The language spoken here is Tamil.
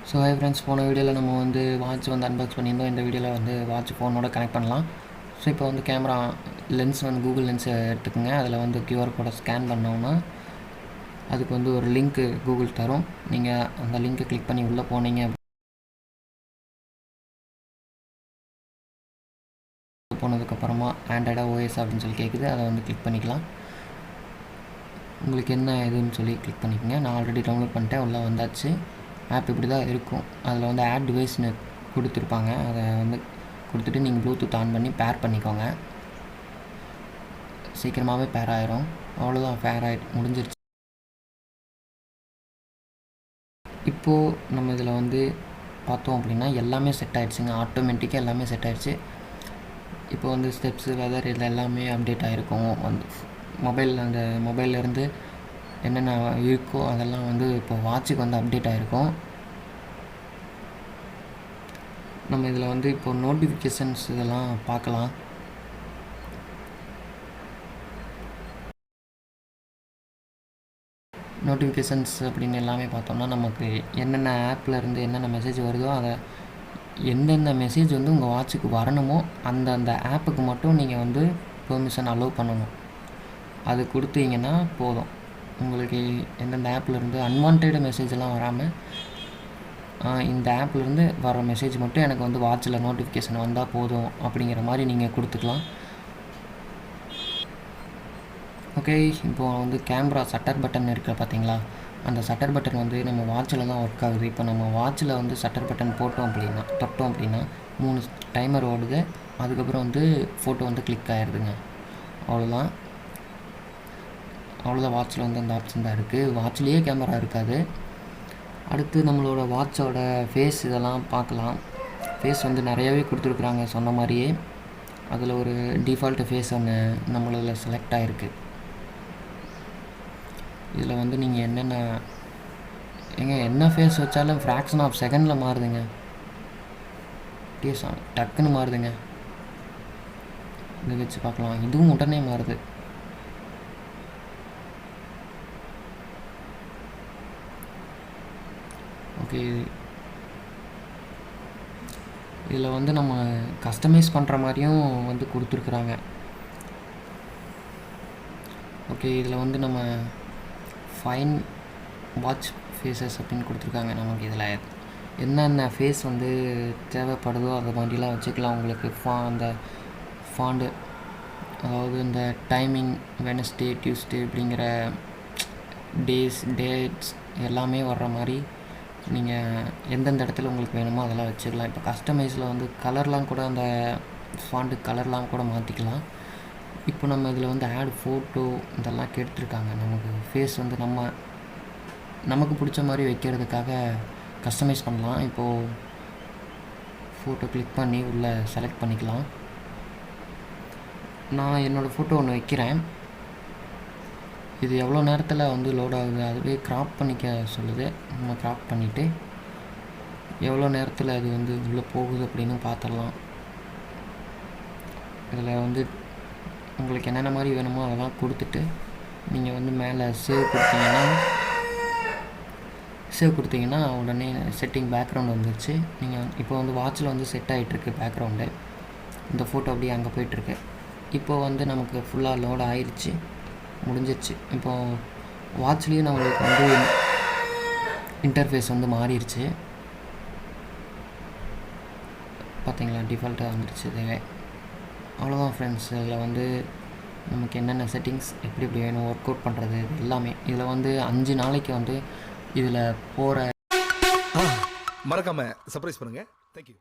ஸோ ஹை ஃப்ரெண்ட்ஸ், போன வீடியோவில் நம்ம வந்து வாட்ச் வந்து அன்பாக்ஸ் பண்ணியிருந்தோம். இந்த வீடியோவில் வந்து வாட்ச் ஃபோனோட கனெக்ட் பண்ணலாம். ஸோ இப்போ வந்து கேமரா லென்ஸ் வந்து கூகுள் லென்ஸை எடுத்துக்கோங்க. அதில் வந்து கியூஆர் கோடை ஸ்கேன் பண்ணோம்னா அதுக்கு வந்து ஒரு லிங்க்கு கூகுள் தரும். நீங்கள் அந்த லிங்க்கை கிளிக் பண்ணி உள்ளே போனீங்க. போனதுக்கப்புறமா ஆண்ட்ராய்டாக ஓஎஸ் அப்படின்னு சொல்லி கேட்குது. அதை வந்து கிளிக் பண்ணிக்கலாம். உங்களுக்கு என்ன இதுன்னு சொல்லி கிளிக் பண்ணிக்கோங்க. நான் ஆல்ரெடி டவுன்லோட் பண்ணிட்டேன். உள்ளே வந்தாச்சு. ஆப் இப்படி தான் இருக்கும். அதில் வந்து ஆட் டிவைஸ்னு கொடுத்துருப்பாங்க. அதை வந்து கொடுத்துட்டு நீங்கள் ப்ளூடூத் ஆன் பண்ணி பேர் பண்ணிக்கோங்க. சீக்கிரமாகவே பேர் ஆயிரும். அவ்வளோதான், பேர் முடிஞ்சிருச்சு. இப்போது நம்ம இதில் வந்து பார்த்தோம் அப்படின்னா எல்லாமே செட் ஆகிடுச்சுங்க. ஆட்டோமேட்டிக்காக எல்லாமே செட் ஆகிடுச்சு. இப்போ வந்து ஸ்டெப்ஸு, வெதர், இதில் எல்லாமே அப்டேட் ஆகிருக்கும். வந்து அந்த மொபைல்லேருந்து என்னென்ன இருக்கோ அதெல்லாம் வந்து இப்போ வாட்சுக்கு வந்து அப்டேட் ஆகிருக்கும். நம்ம இதில் வந்து இப்போ நோட்டிஃபிகேஷன்ஸ் இதெல்லாம் பார்க்கலாம். நோட்டிஃபிகேஷன்ஸ் அப்படின்னு எல்லாமே பார்த்தோம்னா நமக்கு என்னென்ன ஆப்பில் இருந்து என்னென்ன மெசேஜ் வருதோ அதை எந்தெந்த மெசேஜ் வந்து உங்கள் வாட்சுக்கு வரணுமோ அந்த ஆப்புக்கு மட்டும் நீங்கள் வந்து பெர்மிஷன் அலோவ் பண்ணணும். அது கொடுத்தீங்கன்னா போதும். உங்களுக்கு எந்தெந்த ஆப்லேருந்து அன்வான்ட் மெசேஜெல்லாம் வராமல் இந்த ஆப்லேருந்து வர மெசேஜ் மட்டும் எனக்கு வந்து வாட்சில் நோட்டிஃபிகேஷன் வந்தால் போதும் அப்படிங்கிற மாதிரி நீங்கள் கொடுத்துக்கலாம். ஓகே, இப்போது வந்து கேமரா ஷட்டர் பட்டன் இருக்குது பார்த்தீங்களா? அந்த ஷட்டர் பட்டன் வந்து நம்ம வாட்சில் தான் ஒர்க் ஆகுது. இப்போ நம்ம வாட்சில் வந்து ஷட்டர் பட்டன் தொட்டோம் அப்படின்னா 3 டைமர் ஓடுது. அதுக்கப்புறம் வந்து ஃபோட்டோ வந்து கிளிக் ஆகிடுதுங்க. அவ்வளோதான் வாட்சில் வந்து அந்த ஆப்ஷன் தான் இருக்குது. வாட்ச்லேயே கேமரா இருக்காது. அடுத்து நம்மளோட வாட்சோட ஃபேஸ் இதெல்லாம் பார்க்கலாம். ஃபேஸ் வந்து நிறையாவே கொடுத்துருக்குறாங்க சொன்ன மாதிரியே. அதில் ஒரு டிஃபால்ட்டு ஃபேஸ் ஒன்று நம்மளதில் செலக்ட் ஆகிருக்கு. இதில் வந்து நீங்கள் என்ன ஃபேஸ் வச்சாலும் ஃப்ராக்ஷன் ஆஃப் செகண்டில் மாறுதுங்க. டக்குன்னு மாறுதுங்க. இதை வச்சு பார்க்கலாம். இதுவும் உடனே மாறுது. ஓகே, இதில் வந்து நம்ம கஸ்டமைஸ் பண்ணுற மாதிரியும் வந்து கொடுத்துருக்குறாங்க. ஓகே, இதில் வந்து நம்ம ஃபைன் வாட்ச் ஃபேஸஸ் அப்படின்னு கொடுத்துருக்காங்க. நமக்கு இதில் என்னென்ன ஃபேஸ் வந்து தேவைப்படுதோ அதை மாதிரிலாம் வச்சுக்கலாம். உங்களுக்கு அந்த ஃபாண்டு, அதாவது இந்த டைமிங், வெனஸ்டே, டியூஸ்டே அப்படிங்கிற டேட்ஸ் எல்லாமே வர்ற மாதிரி நீங்கள் எந்தெந்த இடத்துல உங்களுக்கு வேணுமோ அதெல்லாம் வச்சுக்கலாம். இப்போ கஸ்டமைஸில் வந்து கலர்லாம் கூட அந்த ஃபாண்டு கலர்லாம் கூட மாற்றிக்கலாம். இப்போ நம்ம இதில் வந்து ஆட் ஃபோட்டோ இதெல்லாம் கேட்டுருக்காங்க. நமக்கு ஃபேஸ் வந்து நமக்கு பிடிச்ச மாதிரி வைக்கிறதுக்காக கஸ்டமைஸ் பண்ணலாம். இப்போது ஃபோட்டோ கிளிக் பண்ணி உள்ளே செலக்ட் பண்ணிக்கலாம். நான் என்னோடய ஃபோட்டோ ஒன்று வைக்கிறேன். இது எவ்வளோ நேரத்தில் வந்து லோட் ஆகுது, அதுவே க்ராப் பண்ணிக்க சொல்லுது. நம்ம க்ராப் பண்ணிவிட்டு எவ்வளோ நேரத்தில் அது வந்து உள்ளே போகுது அப்படின்னு பார்த்துடலாம். இதில் வந்து உங்களுக்கு என்னென்ன மாதிரி வேணுமோ அதெல்லாம் கொடுத்துட்டு நீங்கள் வந்து மேலே சேவ் கொடுத்தீங்கன்னா உடனே செட்டிங் பேக்ரவுண்ட் வந்துருச்சு. நீங்கள் இப்போ வந்து வாட்சில் வந்து செட் ஆகிட்டுருக்கு பேக்ரவுண்டு. இந்த ஃபோட்டோ அப்படியே அங்கே போயிட்டுருக்கு. இப்போது வந்து நமக்கு ஃபுல்லாக லோட் ஆயிடுச்சு, முடிஞ்சிருச்சு. இப்போது வாட்ச்லேயும் நம்மளுக்கு வந்து இன்டர்ஃபேஸ் வந்து மாறிடுச்சு. பார்த்தீங்களா, டிஃபால்ட்டாக வந்துடுச்சு. இதுவே அவ்வளோதான் ஃப்ரெண்ட்ஸ். இதில் வந்து நமக்கு என்னென்ன செட்டிங்ஸ் எப்படி வேணும், ஒர்க் அவுட் பண்ணுறது எல்லாமே. இதில் வந்து 5 நாளைக்கு வந்து இதில் போகிற மறக்காமல் சர்ப்ரைஸ் பண்ணுங்கள். தேங்க்யூ.